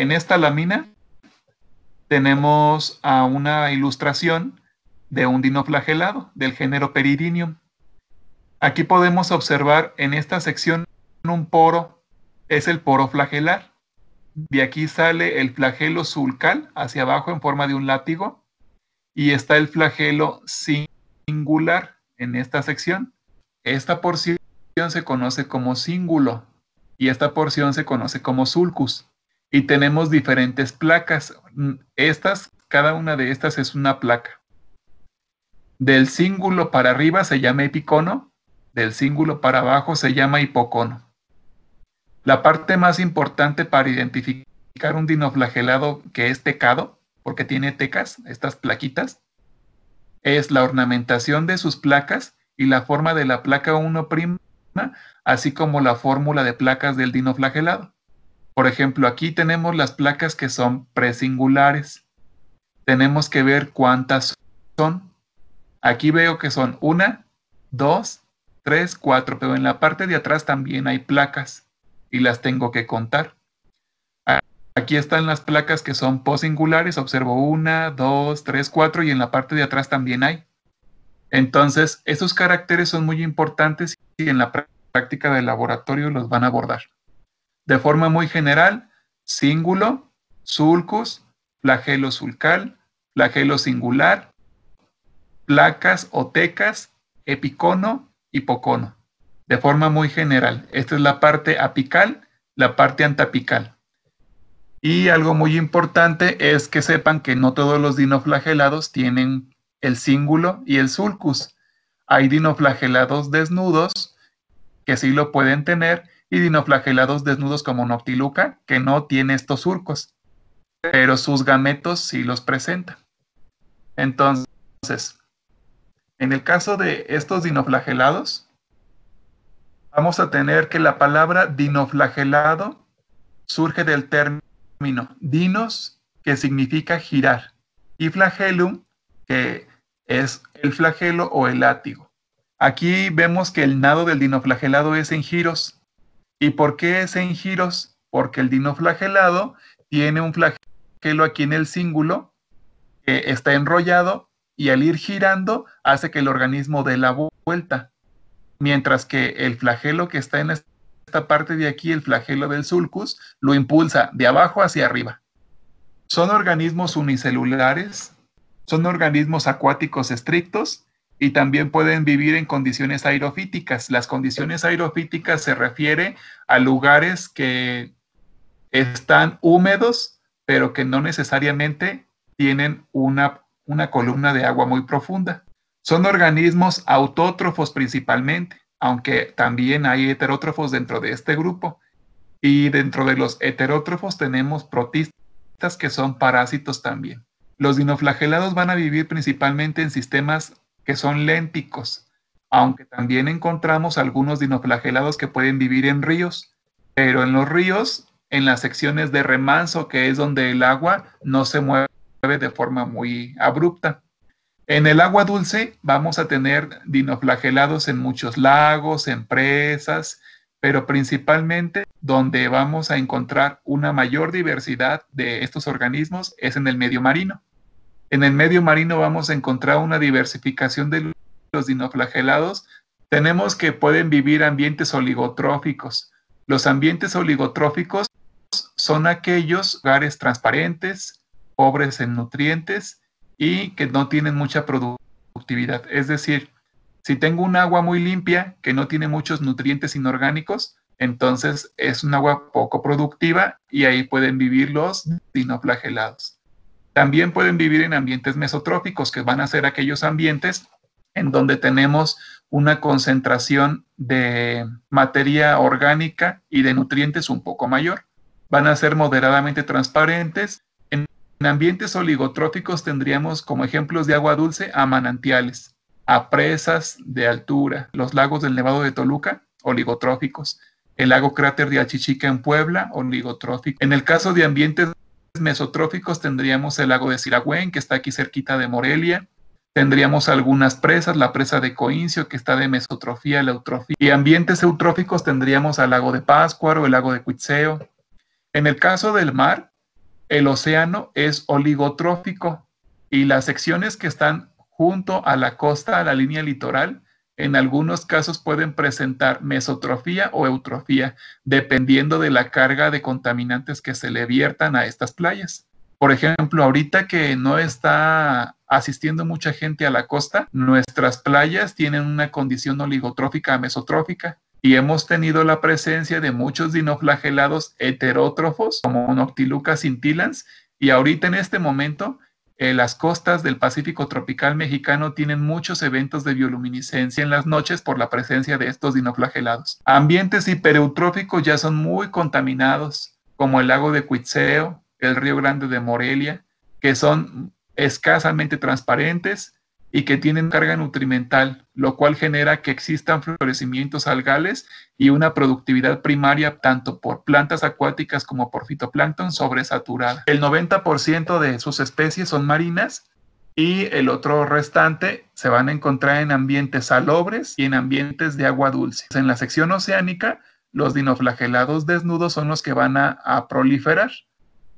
En esta lámina tenemos a una ilustración de un dinoflagelado del género Peridinium. Aquí podemos observar en esta sección un poro, es el poro flagelar. De aquí sale el flagelo sulcal hacia abajo en forma de un látigo y está el flagelo singular en esta sección. Esta porción se conoce como cíngulo y esta porción se conoce como sulcus. Y tenemos diferentes placas. Cada una de estas es una placa. Del cíngulo para arriba se llama epicono, del cíngulo para abajo se llama hipocono. La parte más importante para identificar un dinoflagelado que es tecado, porque tiene tecas, estas plaquitas, es la ornamentación de sus placas y la forma de la placa 1', así como la fórmula de placas del dinoflagelado. Por ejemplo, aquí tenemos las placas que son presingulares. Tenemos que ver cuántas son. Aquí veo que son 1, 2, 3, 4, pero en la parte de atrás también hay placas y las tengo que contar. Aquí están las placas que son posingulares. Observo 1, 2, 3, 4 y en la parte de atrás también hay. Entonces, estos caracteres son muy importantes y en la práctica del laboratorio los van a abordar. De forma muy general, cíngulo, sulcus, flagelo sulcal, flagelo singular, placas o tecas, epicono, hipocono. De forma muy general. Esta es la parte apical, la parte antapical. Y algo muy importante es que sepan que no todos los dinoflagelados tienen el cíngulo y el sulcus. Hay dinoflagelados desnudos que sí lo pueden tener y dinoflagelados desnudos como Noctiluca que no tiene estos surcos, pero sus gametos sí los presentan. Entonces, en el caso de estos dinoflagelados, vamos a tener que la palabra dinoflagelado surge del término dinos, que significa girar, y flagellum, que es el flagelo o el látigo. Aquí vemos que el nado del dinoflagelado es en giros. ¿Y por qué es en giros? Porque el dinoflagelado tiene un flagelo aquí en el cíngulo que está enrollado y al ir girando hace que el organismo dé la vuelta. Mientras que el flagelo que está en esta parte de aquí, el flagelo del sulcus, lo impulsa de abajo hacia arriba. Son organismos unicelulares, son organismos acuáticos estrictos y también pueden vivir en condiciones aerofíticas. Las condiciones aerofíticas se refiere a lugares que están húmedos, pero que no necesariamente tienen una columna de agua muy profunda. Son organismos autótrofos principalmente, aunque también hay heterótrofos dentro de este grupo. Y dentro de los heterótrofos tenemos protistas que son parásitos también. Los dinoflagelados van a vivir principalmente en sistemas que son lénticos, aunque también encontramos algunos dinoflagelados que pueden vivir en ríos, pero en los ríos, en las secciones de remanso, que es donde el agua no se mueve de forma muy abrupta. En el agua dulce vamos a tener dinoflagelados en muchos lagos, en presas, pero principalmente donde vamos a encontrar una mayor diversidad de estos organismos es en el medio marino. En el medio marino vamos a encontrar una diversificación de los dinoflagelados. Tenemos que pueden vivir ambientes oligotróficos. Los ambientes oligotróficos son aquellos lugares transparentes, pobres en nutrientes y que no tienen mucha productividad. Es decir, si tengo un agua muy limpia que no tiene muchos nutrientes inorgánicos, entonces es un agua poco productiva y ahí pueden vivir los dinoflagelados. También pueden vivir en ambientes mesotróficos, que van a ser aquellos ambientes en donde tenemos una concentración de materia orgánica y de nutrientes un poco mayor. Van a ser moderadamente transparentes. En ambientes oligotróficos tendríamos como ejemplos de agua dulce a manantiales, a presas de altura, los lagos del Nevado de Toluca, oligotróficos, el lago cráter de Achichica en Puebla, oligotrófico. En el caso de ambientes mesotróficos tendríamos el lago de Siragüen, que está aquí cerquita de Morelia. Tendríamos algunas presas, la presa de Coincio, que está de mesotrofía a la eutrofía. Y ambientes eutróficos tendríamos al lago de Pátzcuaro, el lago de Cuitzeo. En el caso del mar, el océano es oligotrófico y las secciones que están junto a la costa, a la línea litoral, en algunos casos pueden presentar mesotrofía o eutrofía, dependiendo de la carga de contaminantes que se le viertan a estas playas. Por ejemplo, ahorita que no está asistiendo mucha gente a la costa, nuestras playas tienen una condición oligotrófica mesotrófica y hemos tenido la presencia de muchos dinoflagelados heterótrofos como Noctiluca scintillans, y ahorita en este momento las costas del Pacífico tropical mexicano tienen muchos eventos de bioluminiscencia en las noches por la presencia de estos dinoflagelados. Ambientes hipereutróficos ya son muy contaminados, como el lago de Cuitzeo, el río Grande de Morelia, que son escasamente transparentes y que tienen carga nutrimental, lo cual genera que existan florecimientos algales y una productividad primaria tanto por plantas acuáticas como por fitoplancton sobresaturada. El 90% de sus especies son marinas y el otro restante se van a encontrar en ambientes salobres y en ambientes de agua dulce. En la sección oceánica, los dinoflagelados desnudos son los que van a proliferar,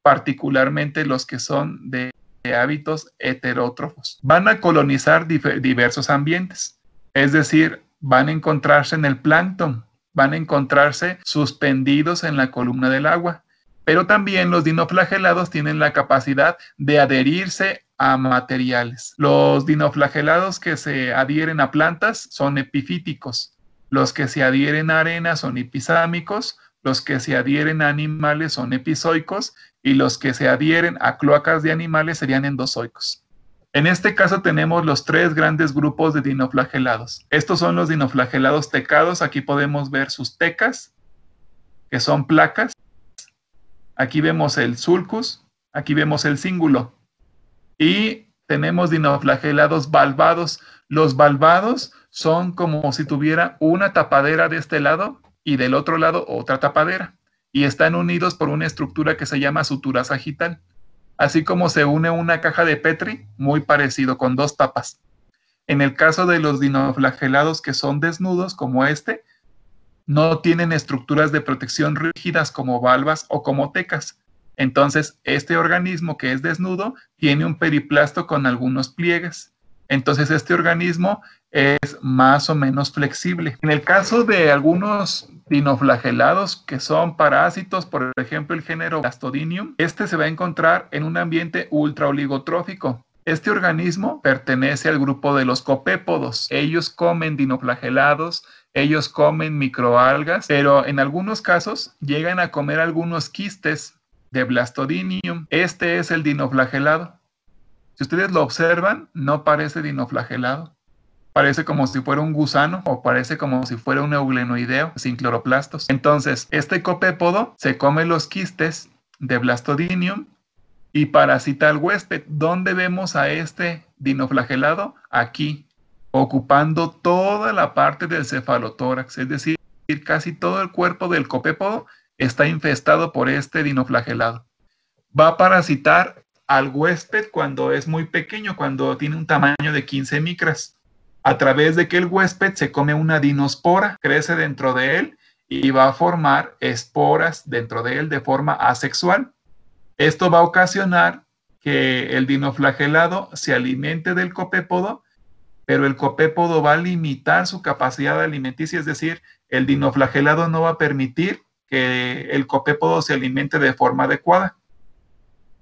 particularmente los que son de hábitos heterótrofos. Van a colonizar diversos ambientes, es decir, van a encontrarse en el plancton, van a encontrarse suspendidos en la columna del agua, pero también los dinoflagelados tienen la capacidad de adherirse a materiales. Los dinoflagelados que se adhieren a plantas son epifíticos, los que se adhieren a arena son episámicos, los que se adhieren a animales son epizoicos y los que se adhieren a cloacas de animales serían endozoicos. En este caso tenemos los tres grandes grupos de dinoflagelados. Estos son los dinoflagelados tecados. Aquí podemos ver sus tecas, que son placas. Aquí vemos el sulcus, aquí vemos el cíngulo. Y tenemos dinoflagelados valvados. Los valvados son como si tuviera una tapadera de este lado y del otro lado otra tapadera, y están unidos por una estructura que se llama sutura sagital, así como se une una caja de Petri, muy parecido, con dos tapas. En el caso de los dinoflagelados que son desnudos, como este, no tienen estructuras de protección rígidas como valvas o como tecas. Entonces, este organismo que es desnudo tiene un periplasto con algunos pliegues. Entonces, este organismo es más o menos flexible. En el caso de algunos dinoflagelados que son parásitos, por ejemplo el género Blastodinium, este se va a encontrar en un ambiente ultraoligotrófico. Este organismo pertenece al grupo de los copépodos. Ellos comen dinoflagelados, ellos comen microalgas, pero en algunos casos llegan a comer algunos quistes de Blastodinium. Este es el dinoflagelado. Si ustedes lo observan, no parece dinoflagelado. Parece como si fuera un gusano o parece como si fuera un euglenoideo sin cloroplastos. Entonces, este copépodo se come los quistes de Blastodinium y parasita al huésped. ¿Dónde vemos a este dinoflagelado? Aquí, ocupando toda la parte del cefalotórax, es decir, casi todo el cuerpo del copépodo está infestado por este dinoflagelado. Va a parasitar al huésped cuando es muy pequeño, cuando tiene un tamaño de 15 micras, a través de que el huésped se come una dinospora, crece dentro de él y va a formar esporas dentro de él de forma asexual. Esto va a ocasionar que el dinoflagelado se alimente del copépodo, pero el copépodo va a limitar su capacidad alimenticia, es decir, el dinoflagelado no va a permitir que el copépodo se alimente de forma adecuada.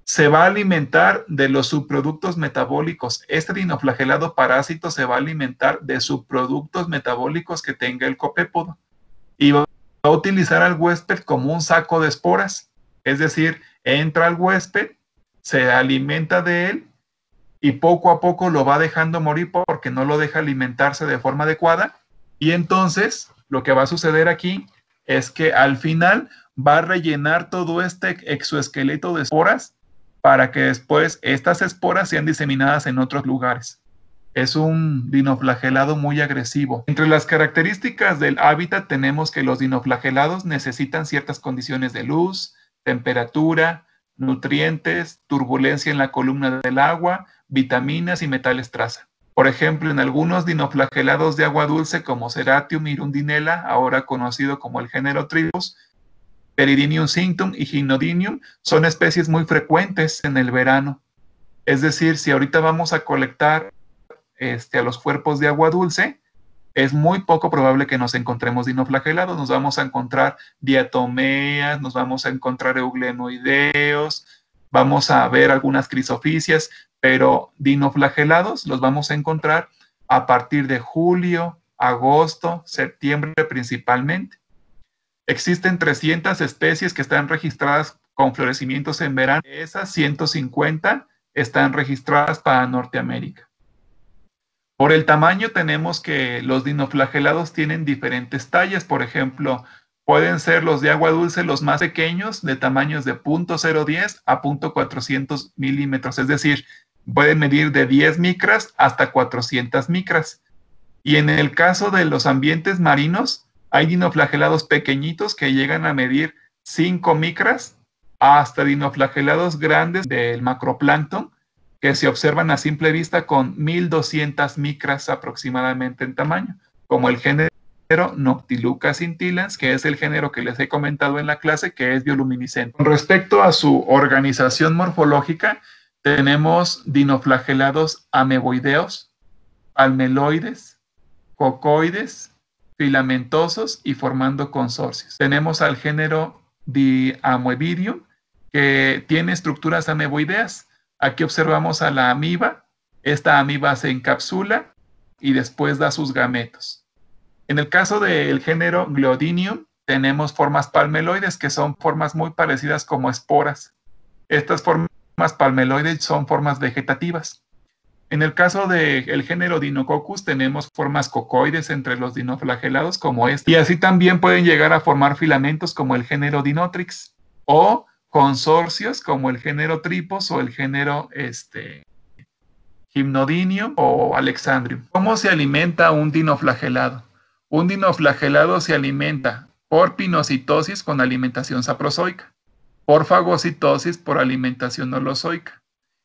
Se va a alimentar de los subproductos metabólicos. Este dinoflagelado parásito se va a alimentar de subproductos metabólicos que tenga el copépodo y va a utilizar al huésped como un saco de esporas. Es decir, entra al huésped, se alimenta de él y poco a poco lo va dejando morir porque no lo deja alimentarse de forma adecuada. Y entonces lo que va a suceder aquí es que al final va a rellenar todo este exoesqueleto de esporas para que después estas esporas sean diseminadas en otros lugares. Es un dinoflagelado muy agresivo. Entre las características del hábitat tenemos que los dinoflagelados necesitan ciertas condiciones de luz, temperatura, nutrientes, turbulencia en la columna del agua, vitaminas y metales traza. Por ejemplo, en algunos dinoflagelados de agua dulce como Ceratium y Rundinella, ahora conocido como el género Tribus, Peridinium cinctum y Gymnodinium son especies muy frecuentes en el verano. Es decir, si ahorita vamos a colectar a los cuerpos de agua dulce, es muy poco probable que nos encontremos dinoflagelados. Nos vamos a encontrar diatomeas, nos vamos a encontrar euglenoideos, vamos a ver algunas crisofisias, pero dinoflagelados los vamos a encontrar a partir de julio, agosto, septiembre principalmente. Existen 300 especies que están registradas con florecimientos en verano. Esas 150 están registradas para Norteamérica. Por el tamaño tenemos que los dinoflagelados tienen diferentes tallas. Por ejemplo, pueden ser los de agua dulce los más pequeños, de tamaños de 0.010 a 0.400 milímetros. Es decir, pueden medir de 10 micras hasta 400 micras. Y en el caso de los ambientes marinos, hay dinoflagelados pequeñitos que llegan a medir 5 micras hasta dinoflagelados grandes del macroplancton que se observan a simple vista con 1200 micras aproximadamente en tamaño, como el género Noctiluca scintillans, que es el género que les he comentado en la clase, que es bioluminiscente. Con respecto a su organización morfológica, tenemos dinoflagelados ameboideos, almeloides, cocoides, filamentosos y formando consorcios. Tenemos al género Diamoebidium, que tiene estructuras ameboideas. Aquí observamos a la amiba. Esta amiba se encapsula y después da sus gametos. En el caso del género Glodinium, tenemos formas palmeloides, que son formas muy parecidas como esporas. Estas formas palmeloides son formas vegetativas. En el caso del género Dinococcus, tenemos formas cocoides entre los dinoflagelados como este. Y así también pueden llegar a formar filamentos como el género Dinotrix o consorcios como el género Tripos o el género Gymnodinium o Alexandrium. ¿Cómo se alimenta un dinoflagelado? Un dinoflagelado se alimenta por pinocitosis con alimentación saprozoica, por fagocitosis por alimentación holozoica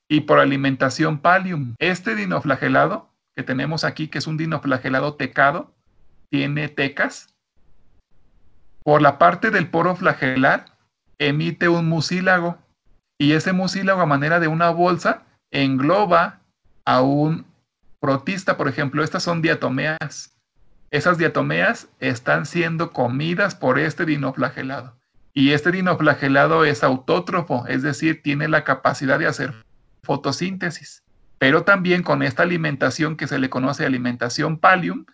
y por alimentación pallium. Este dinoflagelado que tenemos aquí, que es un dinoflagelado tecado, tiene tecas. Por la parte del poro flagelar emite un mucílago y ese mucílago a manera de una bolsa engloba a un protista. Por ejemplo, estas son diatomeas. Esas diatomeas están siendo comidas por este dinoflagelado y este dinoflagelado es autótrofo, es decir, tiene la capacidad de hacer fotosíntesis, pero también con esta alimentación que se le conoce alimentación pallium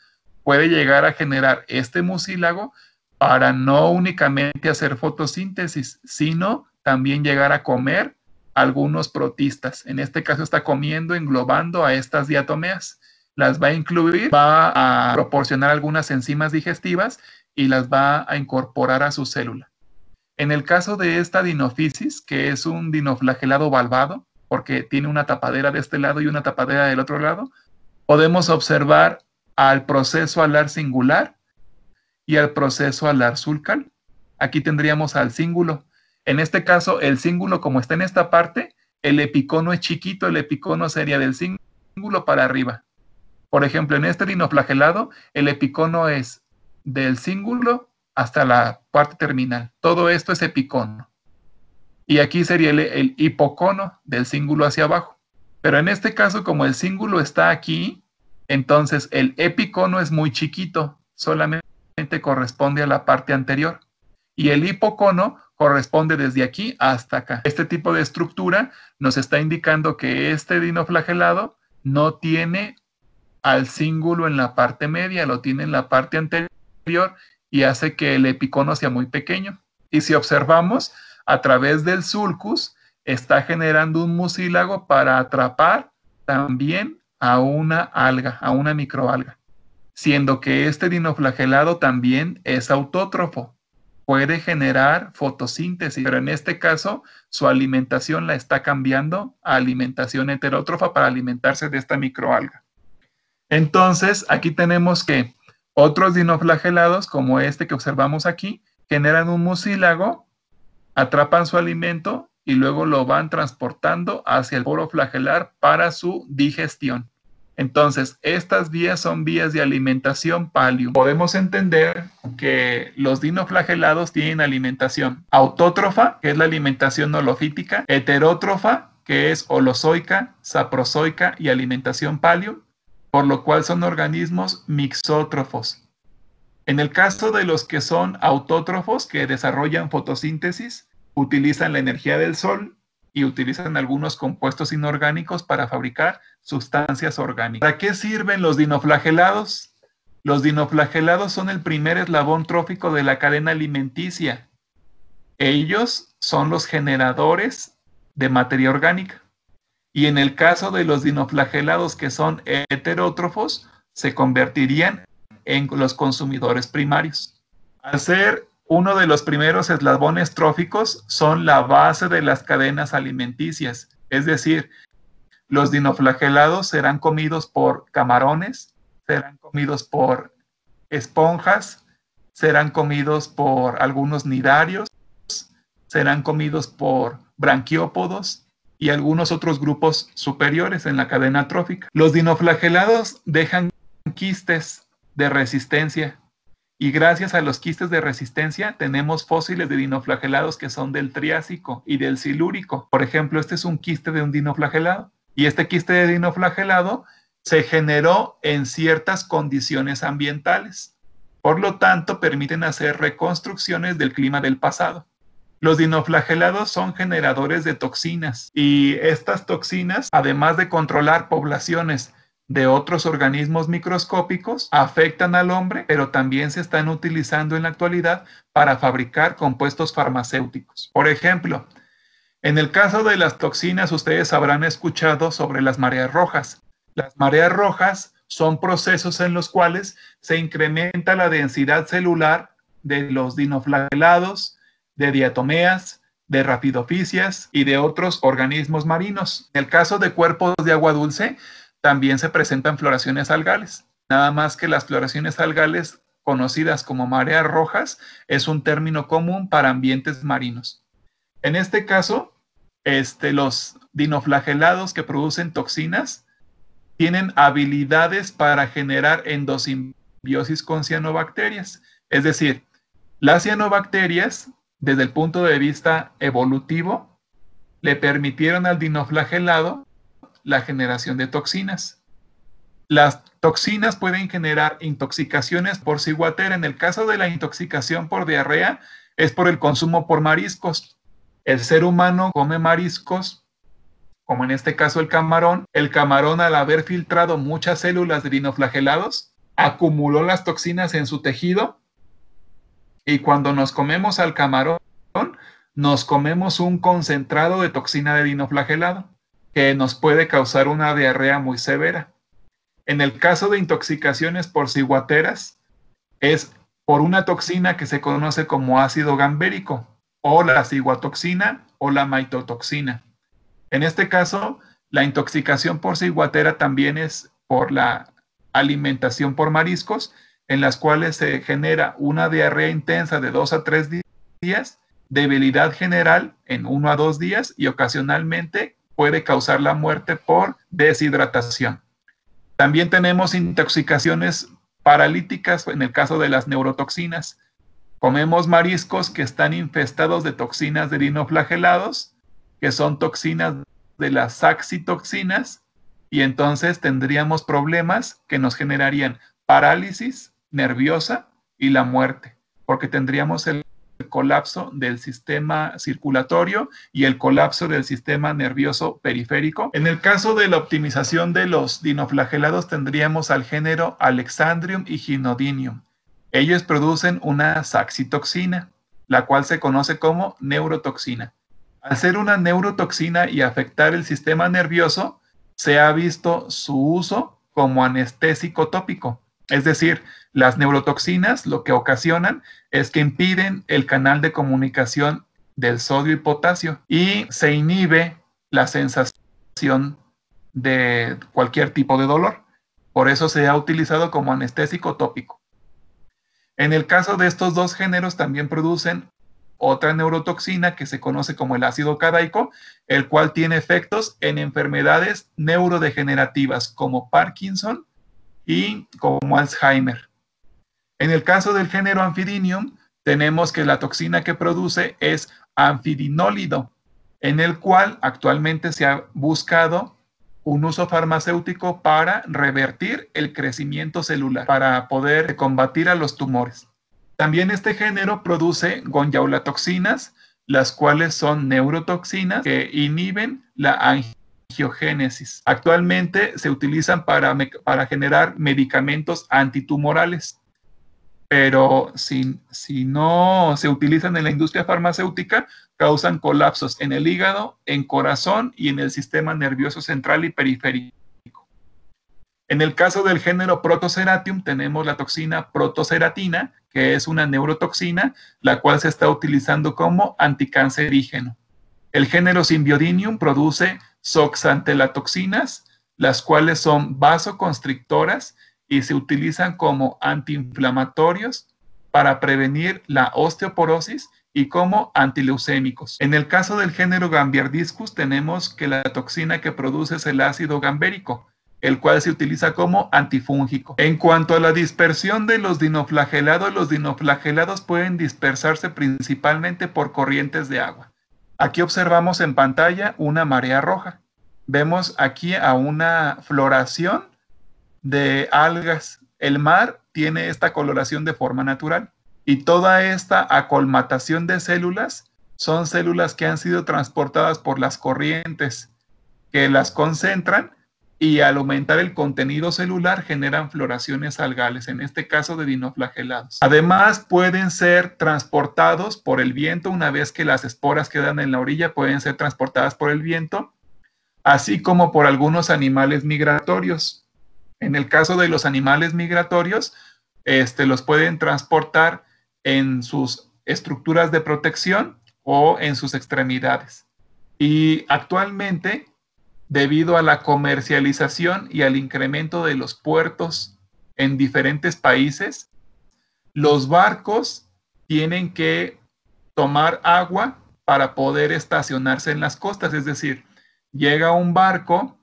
puede llegar a generar este mucílago para no únicamente hacer fotosíntesis, sino también llegar a comer algunos protistas. En este caso está comiendo, englobando a estas diatomeas. Las va a incluir, va a proporcionar algunas enzimas digestivas y las va a incorporar a su célula. En el caso de esta dinofisis, que es un dinoflagelado valvado, porque tiene una tapadera de este lado y una tapadera del otro lado, podemos observar al proceso alar singular y al proceso alar sulcal. Aquí tendríamos al cíngulo. En este caso, el cíngulo, como está en esta parte, el epicono es chiquito, el epicono sería del cíngulo para arriba. Por ejemplo, en este dinoflagelado, el epicono es del cíngulo hasta la parte terminal. Todo esto es epicono. Y aquí sería el hipocono del cíngulo hacia abajo. Pero en este caso, como el cíngulo está aquí, entonces el epicono es muy chiquito, solamente corresponde a la parte anterior. Y el hipocono corresponde desde aquí hasta acá. Este tipo de estructura nos está indicando que este dinoflagelado no tiene al cíngulo en la parte media, lo tiene en la parte anterior y hace que el epicono sea muy pequeño. Y si observamos, a través del sulcus está generando un mucílago para atrapar también a una alga, a una microalga, siendo que este dinoflagelado también es autótrofo, puede generar fotosíntesis, pero en este caso su alimentación la está cambiando a alimentación heterótrofa para alimentarse de esta microalga. Entonces, aquí tenemos que otros dinoflagelados, como este que observamos aquí, generan un mucílago, atrapan su alimento y luego lo van transportando hacia el poro flagelar para su digestión. Entonces, estas vías son vías de alimentación paleo. Podemos entender que los dinoflagelados tienen alimentación autótrofa, que es la alimentación holofítica, heterótrofa, que es holozoica, saprozoica y alimentación paleo, por lo cual son organismos mixótrofos. En el caso de los que son autótrofos, que desarrollan fotosíntesis, utilizan la energía del sol y utilizan algunos compuestos inorgánicos para fabricar sustancias orgánicas. ¿Para qué sirven los dinoflagelados? Los dinoflagelados son el primer eslabón trófico de la cadena alimenticia. Ellos son los generadores de materia orgánica. Y en el caso de los dinoflagelados que son heterótrofos, se convertirían en los consumidores primarios. Al ser uno de los primeros eslabones tróficos, son la base de las cadenas alimenticias. Es decir, los dinoflagelados serán comidos por camarones, serán comidos por esponjas, serán comidos por algunos nidarios, serán comidos por branquiópodos y algunos otros grupos superiores en la cadena trófica. Los dinoflagelados dejan quistes de resistencia y gracias a los quistes de resistencia tenemos fósiles de dinoflagelados que son del Triásico y del Silúrico. Por ejemplo, este es un quiste de un dinoflagelado y este quiste de dinoflagelado se generó en ciertas condiciones ambientales. Por lo tanto, permiten hacer reconstrucciones del clima del pasado. Los dinoflagelados son generadores de toxinas y estas toxinas, además de controlar poblaciones de otros organismos microscópicos, afectan al hombre, pero también se están utilizando en la actualidad para fabricar compuestos farmacéuticos. Por ejemplo, en el caso de las toxinas, ustedes habrán escuchado sobre las mareas rojas. Las mareas rojas son procesos en los cuales se incrementa la densidad celular de los dinoflagelados, de diatomeas, de rapidofisias y de otros organismos marinos. En el caso de cuerpos de agua dulce, también se presentan floraciones algales. Nada más que las floraciones algales, conocidas como mareas rojas, es un término común para ambientes marinos. En este caso, los dinoflagelados que producen toxinas tienen habilidades para generar endosimbiosis con cianobacterias. Es decir, las cianobacterias, desde el punto de vista evolutivo, le permitieron al dinoflagelado la generación de toxinas. Las toxinas pueden generar intoxicaciones por ciguatera. En el caso de la intoxicación por diarrea, es por el consumo por mariscos. El ser humano come mariscos, como en este caso el camarón. El camarón, al haber filtrado muchas células de dinoflagelados, acumuló las toxinas en su tejido y cuando nos comemos al camarón, nos comemos un concentrado de toxina de dinoflagelado que nos puede causar una diarrea muy severa. En el caso de intoxicaciones por ciguateras, es por una toxina que se conoce como ácido gambérico, o la ciguatoxina o la maitotoxina. En este caso, la intoxicación por ciguatera también es por la alimentación por mariscos, en las cuales se genera una diarrea intensa de 2 a 3 días, debilidad general en 1 a 2 días y ocasionalmente puede causar la muerte por deshidratación. También tenemos intoxicaciones paralíticas en el caso de las neurotoxinas. Comemos mariscos que están infestados de toxinas de dinoflagelados, que son toxinas de las saxitoxinas, y entonces tendríamos problemas que nos generarían parálisis nerviosa y la muerte, porque tendríamos el colapso del sistema circulatorio y el colapso del sistema nervioso periférico. En el caso de la optimización de los dinoflagelados tendríamos al género Alexandrium y Gynodinium. Ellos producen una saxitoxina, la cual se conoce como neurotoxina. Al ser una neurotoxina y afectar el sistema nervioso, se ha visto su uso como anestésico tópico. Es decir, las neurotoxinas lo que ocasionan es que impiden el canal de comunicación del sodio y potasio y se inhibe la sensación de cualquier tipo de dolor. Por eso se ha utilizado como anestésico tópico. En el caso de estos dos géneros también producen otra neurotoxina que se conoce como el ácido cadaico, el cual tiene efectos en enfermedades neurodegenerativas como Parkinson y como Alzheimer. En el caso del género Amphidynium, tenemos que la toxina que produce es anfidinólido, en el cual actualmente se ha buscado un uso farmacéutico para revertir el crecimiento celular, para poder combatir a los tumores. También este género produce gonjaulatoxinas, las cuales son neurotoxinas que inhiben la angiogénesis. Actualmente se utilizan para generar medicamentos antitumorales, pero si no se utilizan en la industria farmacéutica, causan colapsos en el hígado, en corazón y en el sistema nervioso central y periférico. En el caso del género Protoceratium, tenemos la toxina protoceratina, que es una neurotoxina, la cual se está utilizando como anticancerígeno. El género Symbiodinium produce zoxantelatoxinas, las cuales son vasoconstrictoras y se utilizan como antiinflamatorios para prevenir la osteoporosis y como antileucémicos. En el caso del género Gambiardiscus, tenemos que la toxina que produce es el ácido gambérico, el cual se utiliza como antifúngico. En cuanto a la dispersión de los dinoflagelados pueden dispersarse principalmente por corrientes de agua. Aquí observamos en pantalla una marea roja. Vemos aquí a una floración de algas. El mar tiene esta coloración de forma natural y toda esta acolmatación de células son células que han sido transportadas por las corrientes que las concentran y al aumentar el contenido celular generan floraciones algales, en este caso de dinoflagelados. Además, pueden ser transportados por el viento una vez que las esporas quedan en la orilla, pueden ser transportadas por el viento, así como por algunos animales migratorios. En el caso de los animales migratorios, los pueden transportar en sus estructuras de protección o en sus extremidades. Y actualmente, debido a la comercialización y al incremento de los puertos en diferentes países, los barcos tienen que tomar agua para poder estacionarse en las costas. Es decir, llega un barco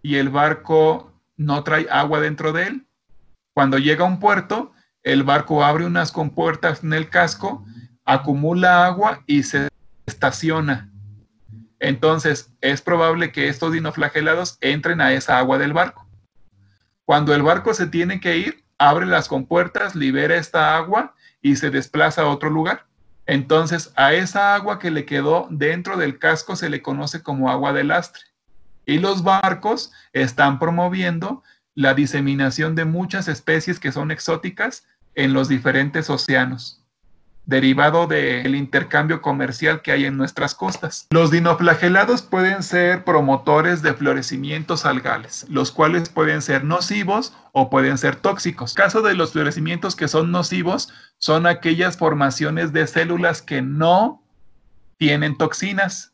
y el barco no trae agua dentro de él. Cuando llega a un puerto, el barco abre unas compuertas en el casco, acumula agua y se estaciona. Entonces, es probable que estos dinoflagelados entren a esa agua del barco. Cuando el barco se tiene que ir, abre las compuertas, libera esta agua y se desplaza a otro lugar. Entonces, a esa agua que le quedó dentro del casco se le conoce como agua de lastre. Y los barcos están promoviendo la diseminación de muchas especies que son exóticas en los diferentes océanos, derivado del intercambio comercial que hay en nuestras costas. Los dinoflagelados pueden ser promotores de florecimientos algales, los cuales pueden ser nocivos o pueden ser tóxicos. En el caso de los florecimientos que son nocivos, son aquellas formaciones de células que no tienen toxinas,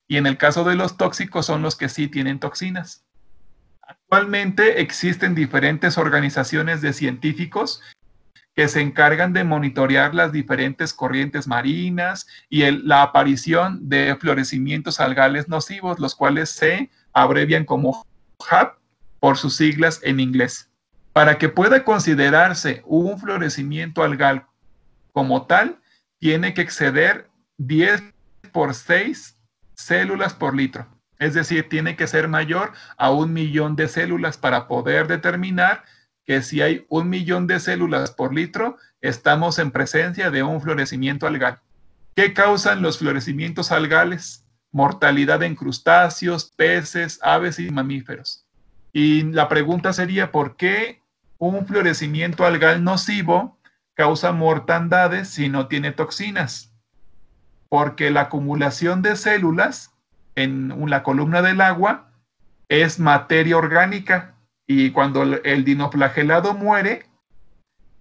y en el caso de los tóxicos son los que sí tienen toxinas. Actualmente existen diferentes organizaciones de científicos que se encargan de monitorear las diferentes corrientes marinas y la aparición de florecimientos algales nocivos, los cuales se abrevian como HAP por sus siglas en inglés. Para que pueda considerarse un florecimiento algal como tal, tiene que exceder 10 por 6 células por litro. Es decir, tiene que ser mayor a 1 millón de células para poder determinar que si hay 1 millón de células por litro, estamos en presencia de un florecimiento algal. ¿Qué causan los florecimientos algales? Mortalidad en crustáceos, peces, aves y mamíferos. Y la pregunta sería, ¿por qué un florecimiento algal nocivo causa mortandades si no tiene toxinas? Porque la acumulación de células en la columna del agua es materia orgánica. Y cuando el dinoflagelado muere,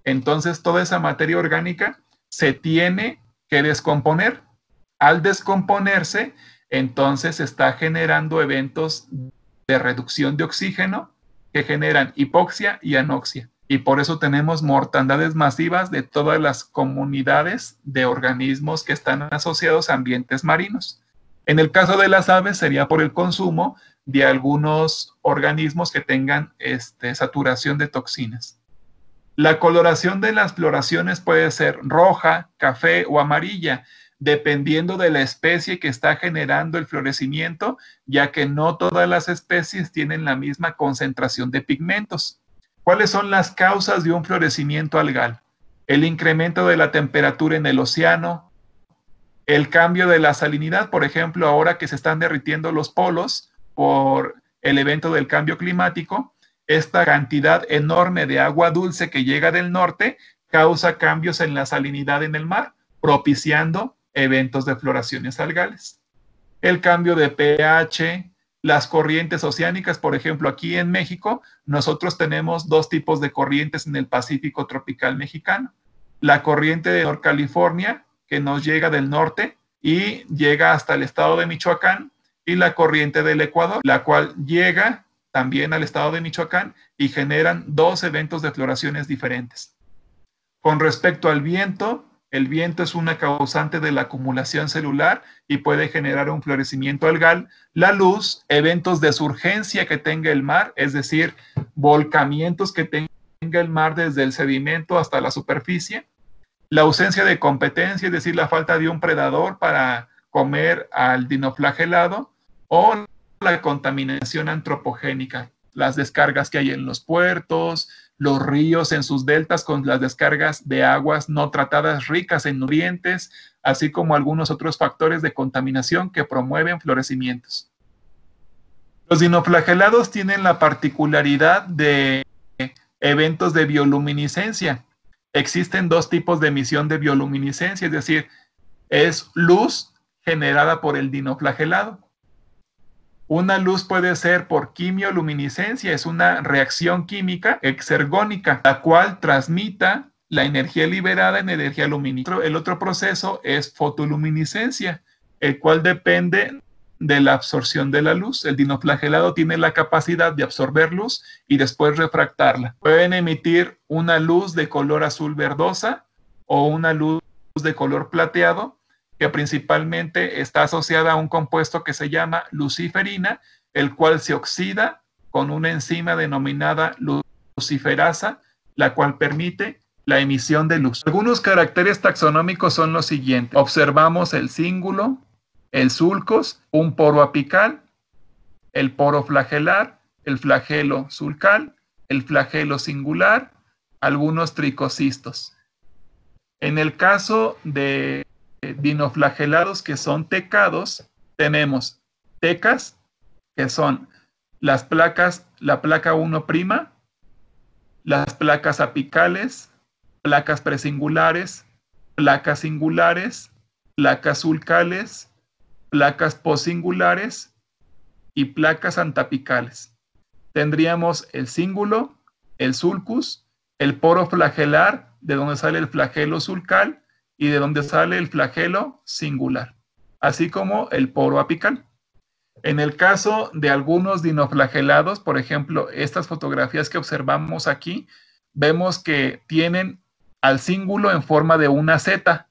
entonces toda esa materia orgánica se tiene que descomponer. Al descomponerse, entonces está generando eventos de reducción de oxígeno que generan hipoxia y anoxia. y por eso tenemos mortandades masivas de todas las comunidades de organismos que están asociados a ambientes marinos. En el caso de las aves sería por el consumo de algunos organismos que tengan saturación de toxinas. La coloración de las floraciones puede ser roja, café o amarilla, dependiendo de la especie que está generando el florecimiento, ya que no todas las especies tienen la misma concentración de pigmentos. ¿Cuáles son las causas de un florecimiento algal? El incremento de la temperatura en el océano, el cambio de la salinidad, por ejemplo, ahora que se están derritiendo los polos por el evento del cambio climático, esta cantidad enorme de agua dulce que llega del norte causa cambios en la salinidad en el mar, propiciando eventos de floraciones algales. El cambio de pH, las corrientes oceánicas, por ejemplo, aquí en México, nosotros tenemos dos tipos de corrientes en el Pacífico tropical mexicano. La corriente de Norcalifornia, que nos llega del norte y llega hasta el estado de Michoacán, y la corriente del Ecuador, la cual llega también al estado de Michoacán y generan dos eventos de floraciones diferentes. Con respecto al viento, el viento es una causante de la acumulación celular y puede generar un florecimiento algal. La luz, eventos de surgencia que tenga el mar, es decir, volcamientos que tenga el mar desde el sedimento hasta la superficie. La ausencia de competencia, es decir, la falta de un predador para comer al dinoflagelado, o la contaminación antropogénica, las descargas que hay en los puertos, los ríos en sus deltas con las descargas de aguas no tratadas ricas en nutrientes, así como algunos otros factores de contaminación que promueven florecimientos. Los dinoflagelados tienen la particularidad de eventos de bioluminiscencia. Existen dos tipos de emisión de bioluminiscencia, es decir, es luz generada por el dinoflagelado. Una luz puede ser por quimioluminiscencia, es una reacción química exergónica, la cual transmita la energía liberada en energía lumínica. El otro proceso es fotoluminiscencia, el cual depende de la absorción de la luz. El dinoflagelado tiene la capacidad de absorber luz y después refractarla. Pueden emitir una luz de color azul verdosa o una luz de color plateado, que principalmente está asociada a un compuesto que se llama luciferina, el cual se oxida con una enzima denominada luciferasa, la cual permite la emisión de luz. Algunos caracteres taxonómicos son los siguientes. Observamos el cíngulo, el sulcos, un poro apical, el poro flagelar, el flagelo sulcal, el flagelo singular, algunos tricocistos. En el caso de dinoflagelados que son tecados, tenemos tecas, que son las placas, la placa 1', las placas apicales, placas presingulares, placas singulares, placas sulcales, placas posingulares y placas antapicales. Tendríamos el cíngulo, el sulcus, el poro flagelar, de donde sale el flagelo sulcal, y de donde sale el flagelo singular, así como el poro apical. En el caso de algunos dinoflagelados, por ejemplo, estas fotografías que observamos aquí, vemos que tienen al cíngulo en forma de una Z.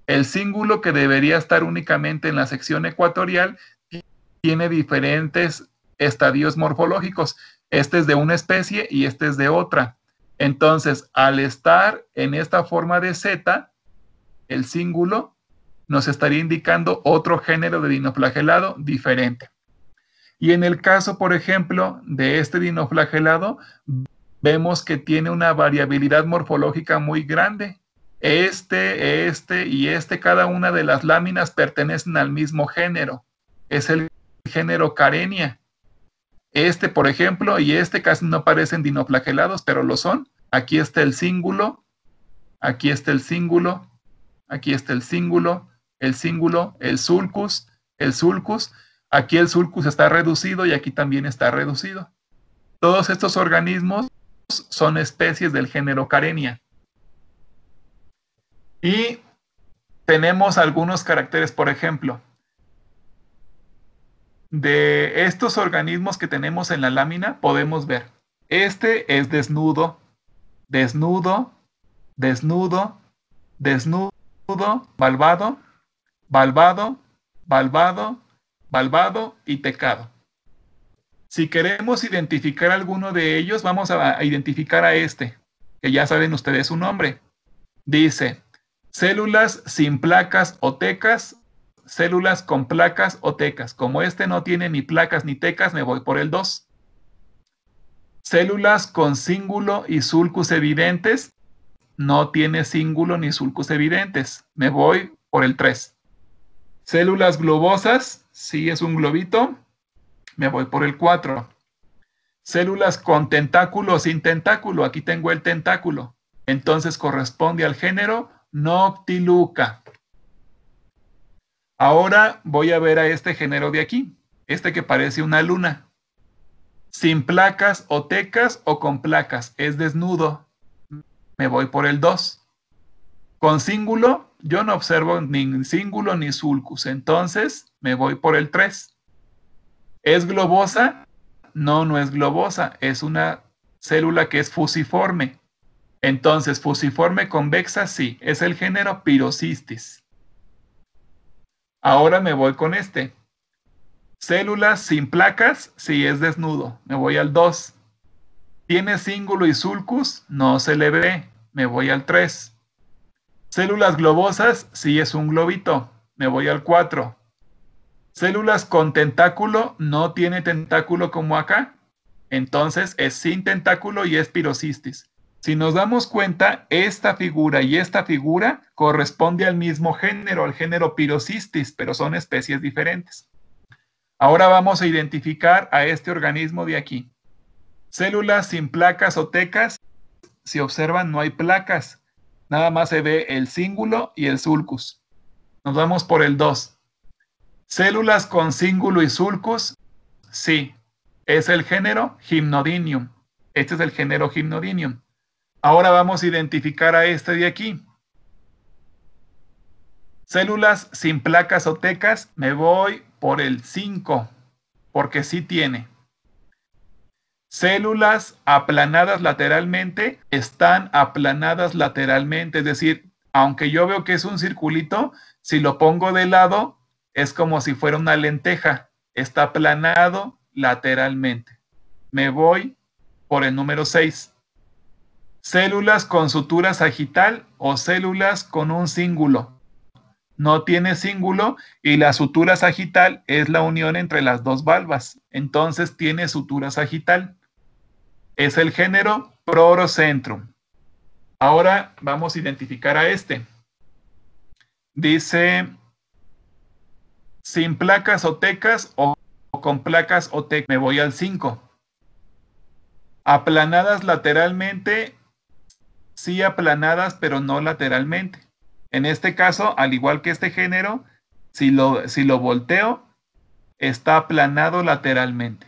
El cíngulo, que debería estar únicamente en la sección ecuatorial, tiene diferentes estadios morfológicos. Este es de una especie y este es de otra. Entonces, al estar en esta forma de Z, el cíngulo nos estaría indicando otro género de dinoflagelado diferente. Y en el caso, por ejemplo, de este dinoflagelado, vemos que tiene una variabilidad morfológica muy grande. Cada una de las láminas pertenecen al mismo género. Es el género Carenia. Por ejemplo, y casi no parecen dinoflagelados, pero lo son. Aquí está el cíngulo, aquí está el cíngulo, aquí está el cíngulo, el sulcus, aquí el sulcus está reducido y aquí también está reducido. Todos estos organismos son especies del género Carenia. Y tenemos algunos caracteres, por ejemplo, de estos organismos que tenemos en la lámina, podemos ver, este es desnudo, desnudo, desnudo, desnudo, valvado, valvado, valvado, valvado y tecado. Si queremos identificar alguno de ellos, vamos a identificar a este, que ya saben ustedes su nombre. Dice, células sin placas o tecas, células con placas o tecas. Como este no tiene ni placas ni tecas, me voy por el 2. Células con cíngulo y sulcus evidentes, no tiene cíngulo ni sulcus evidentes. Me voy por el 3. Células globosas, sí es un globito, me voy por el 4. Células con tentáculo o sin tentáculo, aquí tengo el tentáculo. Entonces corresponde al género Noctiluca. Ahora voy a ver a este género de aquí, este que parece una luna. Sin placas o tecas o con placas, es desnudo. Me voy por el 2. Con cíngulo, yo no observo ni cíngulo ni sulcus, entonces me voy por el 3. ¿Es globosa? No, no es globosa, es una célula que es fusiforme. Entonces, fusiforme convexa, sí, es el género Pirocystis. Ahora me voy con este. Células sin placas, sí, es desnudo, me voy al 2. ¿Tiene cíngulo y sulcus? No se le ve, me voy al 3. Células globosas, sí es un globito, me voy al 4. Células con tentáculo, no tiene tentáculo como acá, entonces es sin tentáculo y es Pirocystis. Si nos damos cuenta, esta figura y esta figura corresponde al mismo género, al género Pirocystis, pero son especies diferentes. Ahora vamos a identificar a este organismo de aquí. Células sin placas o tecas, si observan no hay placas, nada más se ve el cíngulo y el sulcus. Nos vamos por el 2. Células con cíngulo y sulcus, sí, es el género Hypnodinium. Este es el género Hypnodinium. Ahora vamos a identificar a este de aquí. Células sin placas o tecas, me voy por el 5, porque sí tiene. Células aplanadas lateralmente, están aplanadas lateralmente, es decir, aunque yo veo que es un circulito, si lo pongo de lado, es como si fuera una lenteja, está aplanado lateralmente. Me voy por el número 6. Células con sutura sagital o células con un cíngulo. No tiene cíngulo y la sutura sagital es la unión entre las dos valvas. Entonces tiene sutura sagital. Es el género Prorocentrum. Ahora vamos a identificar a este. Dice sin placas o tecas o con placas o tecas. Me voy al 5. Aplanadas lateralmente, sí aplanadas, pero no lateralmente. En este caso, al igual que este género, si lo volteo, está aplanado lateralmente.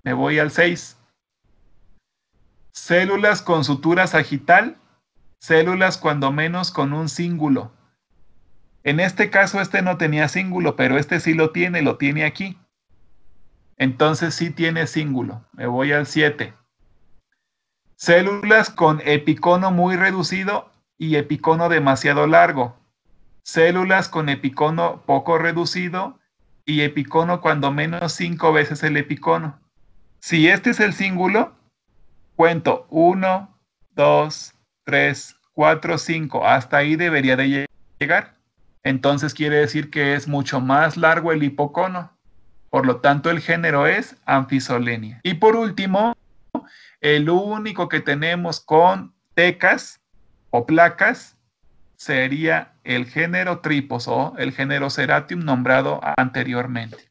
Me voy al 6. Células con sutura sagital, células cuando menos con un cíngulo. En este caso, este no tenía cíngulo, pero este sí lo tiene aquí. Entonces sí tiene cíngulo. Me voy al 7. Células con epicono muy reducido y epicono demasiado largo. Células con epicono poco reducido y epicono cuando menos 5 veces el epicono. Si este es el cíngulo, cuento 1, 2, 3, 4, 5. Hasta ahí debería de llegar. Entonces quiere decir que es mucho más largo el hipocono. Por lo tanto, el género es Amphisolenia. Y por último, el único que tenemos con tecas o placas sería el género Tripos o el género Ceratium nombrado anteriormente.